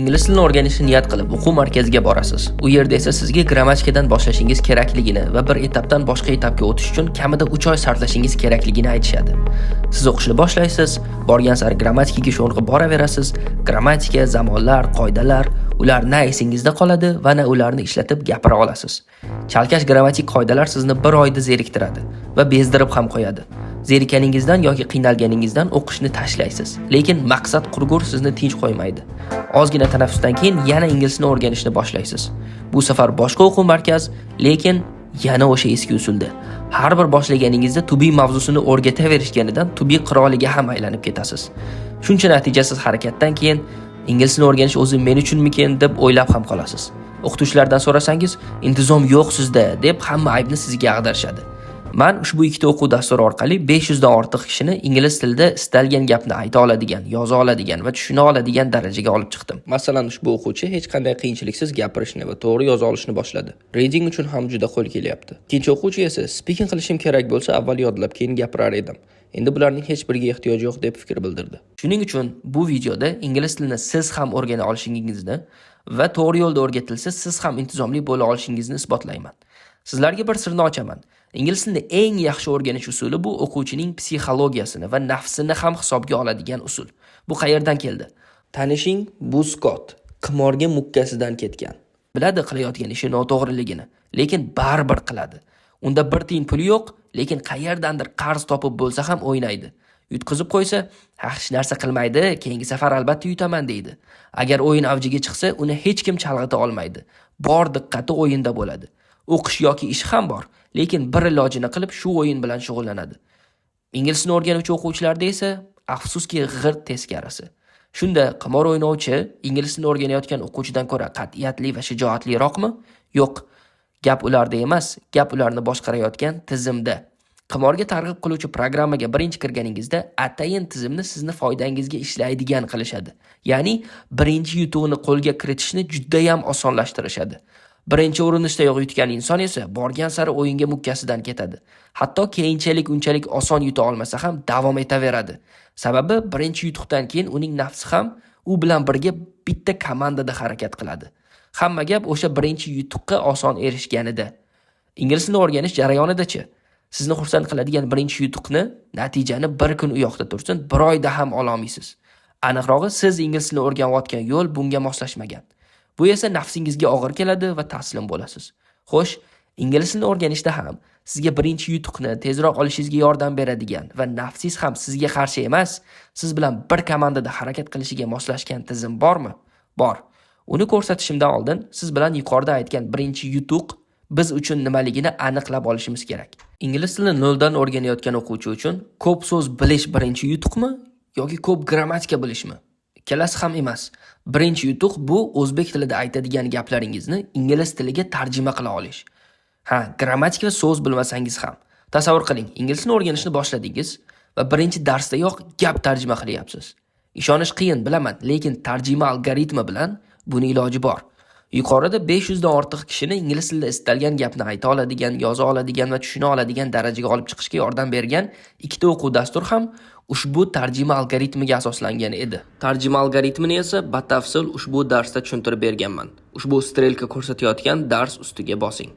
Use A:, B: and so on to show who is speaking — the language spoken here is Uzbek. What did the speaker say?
A: Ingliz tilini o'rganishni niyat qilib o'quv markaziga borasiz. U yerda esa sizga grammatikadan boshlashingiz kerakligini va bir etapdan boshqa etapga o'tish uchun kamida 3 oy sarflashingiz kerakligini aytishadi. Siz o'qishni boshlaysiz, borgan sari grammatikaga sho'ng'ib boraverasiz. Grammatika, zamonlar, qoidalar, ular na esingizda qoladi va na ularni ishlatib gapira olasiz. Chalkash grammatik qoidalar sizni bir oyda zeriktiradi va bezdirib ham qo'yadi. Zerikaningizdan yoki qiynalganingizdan o'qishni tashlaysiz. Lekin maqsad qurgur sizni tinch qo'ymaydi. Ozgina tanaffusdan keyin yana inglizni o'rganishni boshlaysiz. Bu safar boshqa o'quv markaz, lekin yana o'sha eski usulda. Har bir boshlaganingizda tubiy mavzusini o'rgataverishganidan tubiy qiroliga ham aylanib ketasiz. Shuncha natijasiz harakatdan keyin inglizni o'rganish o'zi men uchunmikin deb o'ylab ham qolasiz. O'qituvchilardan so'rasangiz, intizom yo'q sizda deb hamma aybni sizga ag'darishadi. Men ushbu ikkita o'quv dasturi orqali 500 dan ortiq kishini ingliz tilida istalgan gapni ayta oladigan, yoza oladigan va tushuna oladigan darajaga olib chiqdim. Masalan, ushbu o'quvchi hech qanday qiyinchiliksiz gapirishni va to'g'ri yoza olishni boshladi. Reading uchun ham juda qo'l kelyapti. Ikkinchi o'quvchi esa speaking qilishim kerak bo'lsa, avval yodlab, keyin gapirar edim. Endi bularning hech biriga ehtiyoj yo'q deb fikr bildirdi. Shuning uchun bu videoda ingliz tilini siz ham o'rgana olishingizni va to'g'ri yo'lda o'rgatilsa, siz ham intizomli bo'la olishingizni isbotlayman. Sizlarga bir sirni ochaman. Ingliz tilini eng yaxshi o'rganish usuli bu o'quvchining psixologiyasini va nafsini ham hisobga oladigan usul. Bu qayerdan keldi? Tanishing, bu Scott qimorga mukkasidan ketgan. Biladi qilayotgan ishi noto'g'riligini, lekin baribir qiladi. Unda bir tiyin puli yo'q, lekin qayerdandir qarz topib bo'lsa ham o'ynaydi. Yutqizib qo'ysa, hech narsa qilmaydi, keyingi safar albatta yutaman deydi. Agar o'yin avjiga chiqsa, uni hech kim chalg'ita olmaydi. Bor diqqati o'yinda bo'ladi. O'qish yoki ish ham bor, lekin bir ilojini qilib shu o'yin bilan shug'ullanadi. Inglizni o'rganuvchi o'quvchilarda esa afsuski g'irt teskarisi. Shunda qimor o'ynovchi inglizni o'rganayotgan o'quvchidan ko'ra qat'iyatli va shijoatliroqmi? Yo'q. Gap ularda emas, gap ularni boshqarayotgan tizimda. Qimorga targ'ib qiluvchi programmaga birinchi kirganingizda atayin tizimni sizni foydangizga ishlaydigan qilishadi. Ya'ni birinchi yutuqni qo'lga kiritishni juda ham osonlashtirishadi. Birinchi urinishdayoq yutgan inson esa borgan sari o'yinga mukkasidan ketadi. Hatto keyinchalik unchalik oson yuta olmasa ham davom etaveradi. Sababi birinchi yutuqdan keyin uning nafsi ham u bilan birga bitta komandada harakat qiladi. Hamma gap o'sha birinchi yutuqqa oson erishganida. Inglizni o'rganish jarayonida-chi? Sizni xursand qiladigan birinchi yutuqni, natijani bir kun u yoqda tursin, bir oyda ham ola olmaysiz. Aniqrog'i, siz inglizni o'rganayotgan yo'l bunga moslashmagan. Bu esa nafsingizga og'ir keladi va taslim bo'lasiz. Xo'sh, inglizni o'rganishda ham sizga birinchi yutuqni tezroq olishingizga yordam beradigan va nafsingiz ham sizga qarshi emas, siz bilan bir komandada harakat qilishiga moslashgan tizim bormi? Bor. Uni ko'rsatishimdan oldin siz bilan yuqorida aytgan birinchi yutuq biz uchun nimaligini aniqlab olishimiz kerak. Ingliz tilini noldan o'rganayotgan o'quvchi uchun ko'p so'z bilish birinchi yutuqmi yoki ko'p grammatika bilishmi? Ikkalasi ham emas. Birinchi yutuq bu o'zbek tilida aytadigan gaplaringizni ingliz tiliga tarjima qila olish. Grammatika va so'z bilmasangiz ham. Tasavvur qiling, inglizni o'rganishni boshladingiz va birinchi darsdayoq gap tarjima qilyapsiz. Ishonish qiyin, bilaman, lekin tarjima algoritmi bilan buni iloji bor. Yuqorida 500 dan ortiq kishini ingliz tilida istalgan gapni ayta oladigan, yoza oladigan va tushuna oladigan darajaga olib chiqishga yordam bergan ikkita o'quv dastur ham ushbu tarjima algoritmiga asoslangan edi. Tarjima algoritmini esa batafsil ushbu darsda tushuntirib berganman. Ushbu strelka ko'rsatayotgan dars ustiga bosing.